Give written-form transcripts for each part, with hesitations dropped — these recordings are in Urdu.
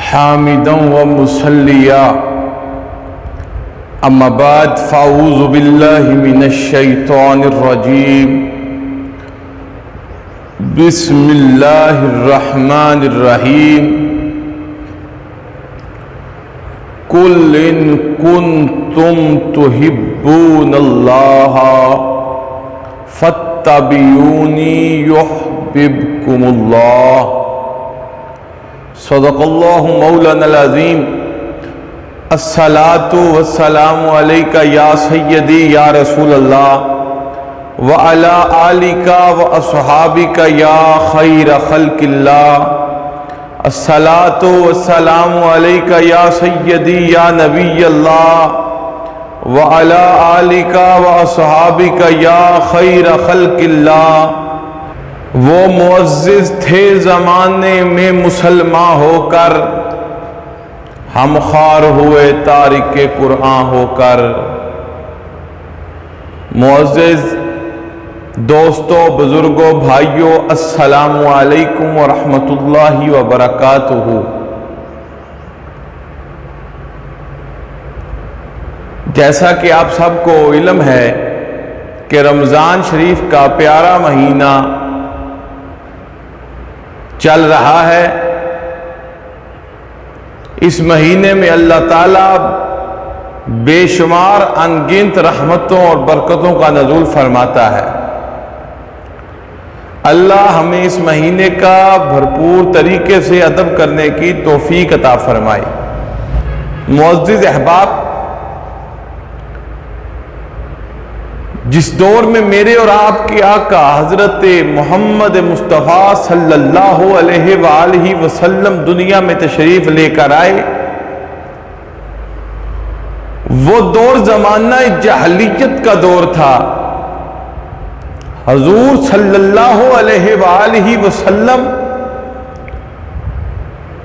حامدا ومصليا اما بعد فاعوذ باللہ من الشیطان الرجیم بسم اللہ الرحمن الرحیم قل ان کنتم تحبون اللہ فاتبعونی یحببکم اللہ صدق اللہ مولانا العظیم الصلاۃ والسلام علیکہ یا سیدی یا رسول اللہ وعلی آلکہ واصحابکہ یا خیر خلق اللہ الصلاۃ والسلام علیکہ یا سیدی یا نبی اللہ وعلی آلکہ واصحابکہ یا خیر خلق اللہ۔ وہ معزز تھے زمانے میں مسلمان ہو کر، ہم خوار ہوئے تارک قرآن ہو کر۔ معزز دوستوں، بزرگوں، بھائیوں، السلام علیکم ورحمۃ اللہ وبرکاتہ۔ جیسا کہ آپ سب کو علم ہے کہ رمضان شریف کا پیارا مہینہ چل رہا ہے۔ اس مہینے میں اللہ تعالیٰ بے شمار انگنت رحمتوں اور برکتوں کا نزول فرماتا ہے۔ اللہ ہمیں اس مہینے کا بھرپور طریقے سے ادب کرنے کی توفیق عطا فرمائے۔ معزز احباب، جس دور میں میرے اور آپ کے آقا حضرت محمد مصطفیٰ صلی اللہ علیہ وآلہ وسلم دنیا میں تشریف لے کر آئے، وہ دور زمانہ جاہلیت کا دور تھا۔ حضور صلی اللہ علیہ وآلہ وسلم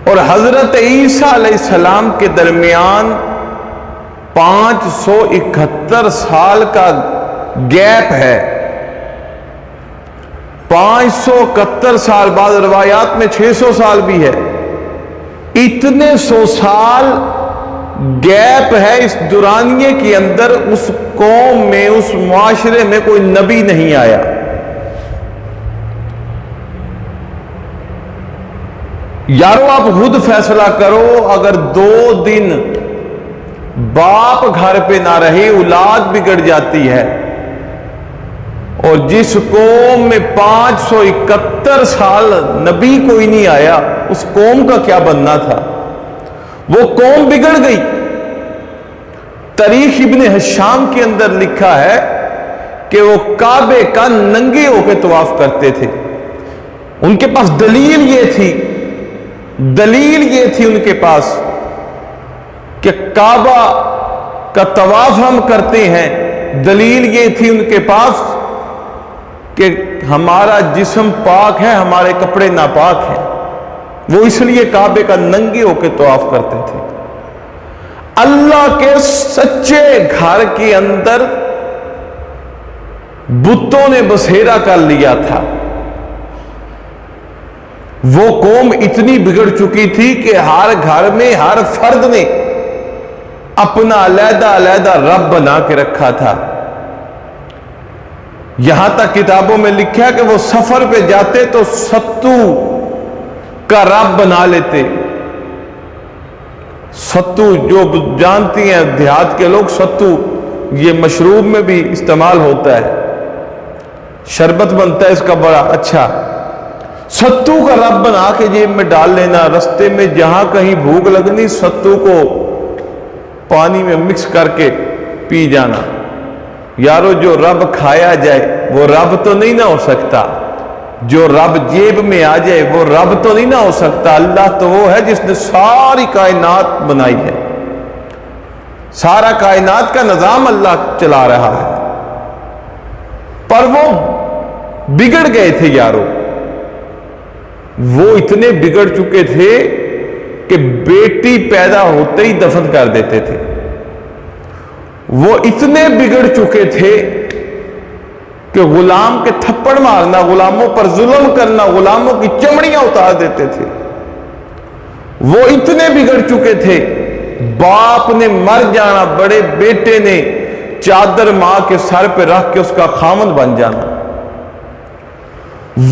اور حضرت عیسیٰ علیہ السلام کے درمیان 571 سال کا گیپ ہے۔ 571 سال، بعض روایات میں 600 سال بھی ہے۔ اتنے 100 سال گیپ ہے۔ اس دورانیے کے اندر اس قوم میں، اس معاشرے میں کوئی نبی نہیں آیا۔ یارو آپ خود فیصلہ کرو، اگر 2 دن باپ گھر پہ نہ رہے اولاد بگڑ جاتی ہے، اور جس قوم میں 571 سال نبی کوئی نہیں آیا، اس قوم کا کیا بننا تھا؟ وہ قوم بگڑ گئی۔ تاریخ ابن ہشام کے اندر لکھا ہے کہ وہ کعبے کا ننگے ہو کے طواف کرتے تھے۔ ان کے پاس دلیل یہ تھی ان کے پاس کہ کعبہ کا طواف ہم کرتے ہیں۔ دلیل یہ تھی ان کے پاس کہ ہمارا جسم پاک ہے، ہمارے کپڑے ناپاک ہیں۔ وہ اس لیے کعبے کا ننگے ہو کے طواف کرتے تھے۔ اللہ کے سچے گھر کے اندر بتوں نے بسیرا کر لیا تھا۔ وہ قوم اتنی بگڑ چکی تھی کہ ہر گھر میں ہر فرد نے اپنا علیحدہ علیحدہ رب بنا کے رکھا تھا۔ یہاں تک کتابوں میں لکھا ہے کہ وہ سفر پہ جاتے تو ستو کا رب بنا لیتے۔ ستو جو جانتی ہیں دیہات کے لوگ، ستو یہ مشروب میں بھی استعمال ہوتا ہے، شربت بنتا ہے اس کا بڑا اچھا۔ ستو کا رب بنا کے جیب میں ڈال لینا، رستے میں جہاں کہیں بھوک لگنی ستو کو پانی میں مکس کر کے پی جانا۔ یارو جو رب کھایا جائے وہ رب تو نہیں نہ ہو سکتا، جو رب جیب میں آ جائے وہ رب تو نہیں نہ ہو سکتا۔ اللہ تو وہ ہے جس نے ساری کائنات بنائی ہے، سارا کائنات کا نظام اللہ چلا رہا ہے۔ پر وہ بگڑ گئے تھے یارو، وہ اتنے بگڑ چکے تھے کہ بیٹی پیدا ہوتے ہی دفن کر دیتے تھے۔ وہ اتنے بگڑ چکے تھے کہ غلام کے تھپڑ مارنا، غلاموں پر ظلم کرنا، غلاموں کی چمڑیاں اتار دیتے تھے۔ وہ اتنے بگڑ چکے تھے، باپ نے مر جانا، بڑے بیٹے نے چادر ماں کے سر پہ رکھ کے اس کا خامند بن جانا۔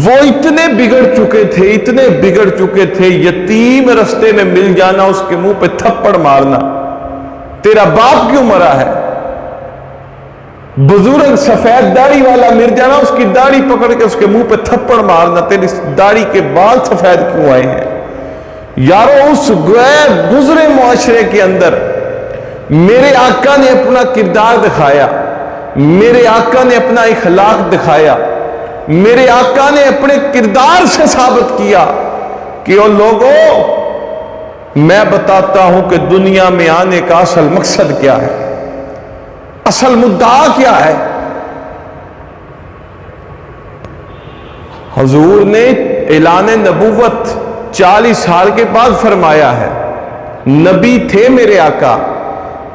وہ اتنے بگڑ چکے تھے، اتنے بگڑ چکے تھے، یتیم رستے میں مل جانا، اس کے منہ پہ تھپڑ مارنا، تیرا باپ کیوں مرا ہے؟ بزرگ سفید داڑھی والا مر جانا، اس کی داڑھی پکڑ کے اس کے منہ پہ تھپڑ مارنا، تیری داڑھی کے بال سفید کیوں آئے ہیں؟ یارو اس غیر گزرے معاشرے کے اندر میرے آقا نے اپنا کردار دکھایا، میرے آقا نے اپنا اخلاق دکھایا، میرے آقا نے اپنے کردار سے ثابت کیا کہ او لوگوں، میں بتاتا ہوں کہ دنیا میں آنے کا اصل مقصد کیا ہے، اصل مدعا کیا ہے۔ حضور نے اعلان نبوت 40 سال کے بعد فرمایا ہے، نبی تھے میرے آقا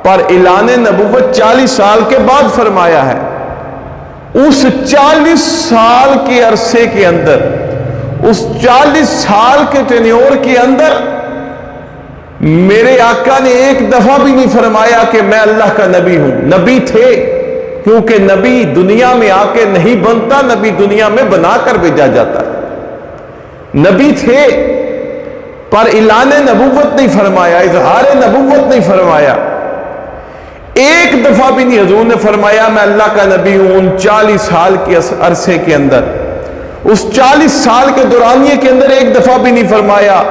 پر اعلان نبوت 40 سال کے بعد فرمایا ہے۔ اس 40 سال کے عرصے کے اندر، اس 40 سال کے ٹینیور کے اندر میرے آقا نے ایک دفعہ بھی نہیں فرمایا کہ میں اللہ کا نبی ہوں۔ نبی تھے، کیونکہ نبی دنیا میں آ کے نہیں بنتا، نبی دنیا میں بنا کر بھیجا جاتا ہے۔ نبی تھے پر اعلان نبوت نہیں فرمایا، اظہار نبوت نہیں فرمایا، ایک دفعہ بھی نہیں حضور نے فرمایا میں اللہ کا نبی ہوں۔ ان 40 سال کے عرصے کے اندر، اس 40 سال کے دورانیے کے اندر ایک دفعہ بھی نہیں فرمایا۔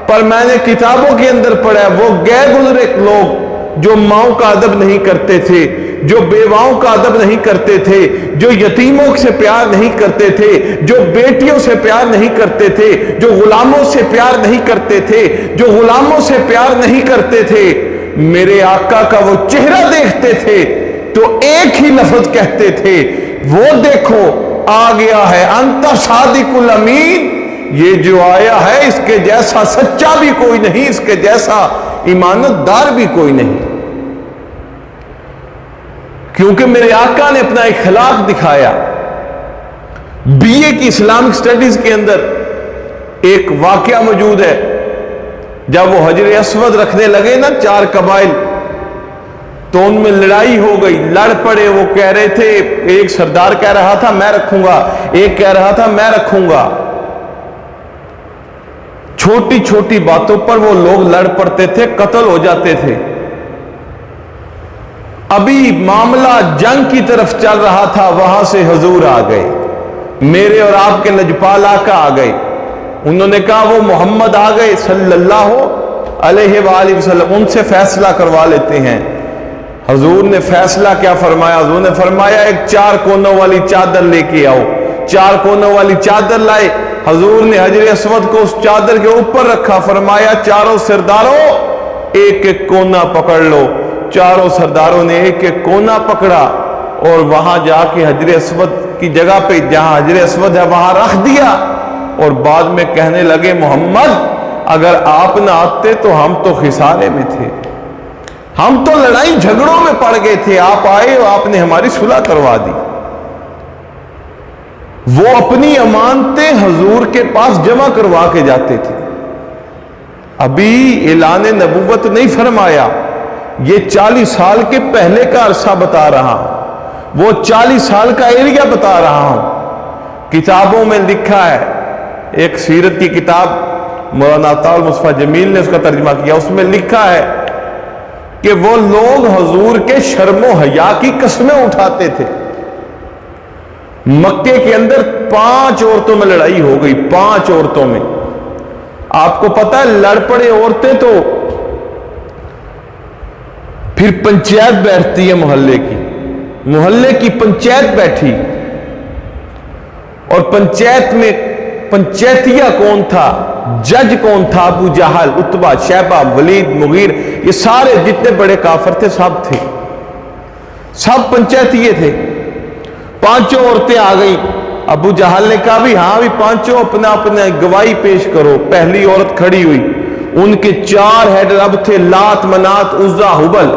پر میں نے کتابوں کے اندر پڑھا، وہ غیر گزرے لوگ جو ماؤں کا ادب نہیں کرتے تھے، جو بیواؤں کا ادب نہیں کرتے تھے، جو یتیموں سے پیار نہیں کرتے تھے، جو بیٹیوں سے پیار نہیں کرتے تھے، جو غلاموں سے پیار نہیں کرتے تھے، جو غلاموں سے پیار نہیں کرتے تھے، میرے آقا کا وہ چہرہ دیکھتے تھے تو ایک ہی لفظ کہتے تھے، وہ دیکھو آ گیا ہے انت صادق الامین، یہ جو آیا ہے اس کے جیسا سچا بھی کوئی نہیں، اس کے جیسا ایمانت دار بھی کوئی نہیں۔ کیونکہ میرے آقا نے اپنا اخلاق دکھایا۔ بی اے کی اسلامک سٹڈیز کے اندر ایک واقعہ موجود ہے، جب وہ حجر اسود رکھنے لگے نا 4 قبائل، تو ان میں لڑائی ہو گئی، لڑ پڑے۔ وہ کہہ رہے تھے، ایک سردار کہہ رہا تھا میں رکھوں گا، ایک کہہ رہا تھا میں رکھوں گا۔ چھوٹی چھوٹی باتوں پر وہ لوگ لڑ پڑتے تھے، قتل ہو جاتے تھے۔ ابھی معاملہ جنگ کی طرف چل رہا تھا، وہاں سے حضور آ گئے، میرے اور آپ کے لجپال آقا آ گئے۔ انہوں نے کہا وہ محمد آ گئے صلی اللہ علیہ وآلہ وسلم، ان سے فیصلہ کروا لیتے ہیں۔ حضور نے فیصلہ کیا فرمایا؟ حضور نے فرمایا ایک 4 کونوں والی چادر لے کے آؤ۔ 4 کونوں والی چادر لائے، حضور نے حجر اسود کو اس چادر کے اوپر رکھا، فرمایا چاروں سرداروں ایک ایک کونا پکڑ لو۔ چاروں سرداروں نے ایک ایک کونا پکڑا اور وہاں جا کے حجر اسود کی جگہ پہ جہاں حجر اسود ہے وہاں رکھ دیا، اور بعد میں کہنے لگے محمد اگر آپ نہ آتے تو ہم تو خسارے میں تھے، ہم تو لڑائی جھگڑوں میں پڑ گئے تھے، آپ آئے اور آپ نے ہماری صلح کروا دی۔ وہ اپنی امانتیں حضور کے پاس جمع کروا کے جاتے تھے۔ ابھی اعلان نبوت نہیں فرمایا، یہ 40 سال کے پہلے کا عرصہ بتا رہا ہوں، وہ 40 سال کا ایریا بتا رہا ہوں۔ کتابوں میں لکھا ہے، ایک سیرت کی کتاب مولانا عطا المصطفیٰ جمیل نے اس کا ترجمہ کیا، اس میں لکھا ہے کہ وہ لوگ حضور کے شرم و حیا کی قسمیں اٹھاتے تھے۔ مکے کے اندر 5 عورتوں میں لڑائی ہو گئی، 5 عورتوں میں۔ آپ کو پتا ہے لڑ پڑے عورتیں تو پھر پنچایت بیٹھتی ہے، محلے کی پنچایت بیٹھی، اور پنچایت میں پنچیتیہ کون تھا، جج کون تھا؟ ابو جہل، عتبہ، شیبہ، ولید، مغیر، یہ سارے جتنے بڑے کافر تھے سب تھے، سب پنچیتیے تھے۔ 5 عورتیں آ گئی۔ ابو جہل نے کہا بھی ہاں بھی 5 اپنا اپنا گواہی پیش کرو۔ پہلی عورت کھڑی ہوئی، ان کے 4 ہیڈ رب تھے، لات، منات، عزا، حبل۔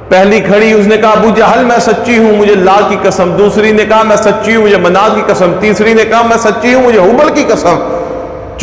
پہلی کھڑی، اس نے کہا ابو جہل میں سچی ہوں، مجھے لات کی قسم۔ دوسری نے کہا میں سچی ہوں، مجھے منات کی قسم۔ تیسری نے کہا میں سچی ہوں، مجھے حبل کی قسم۔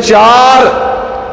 4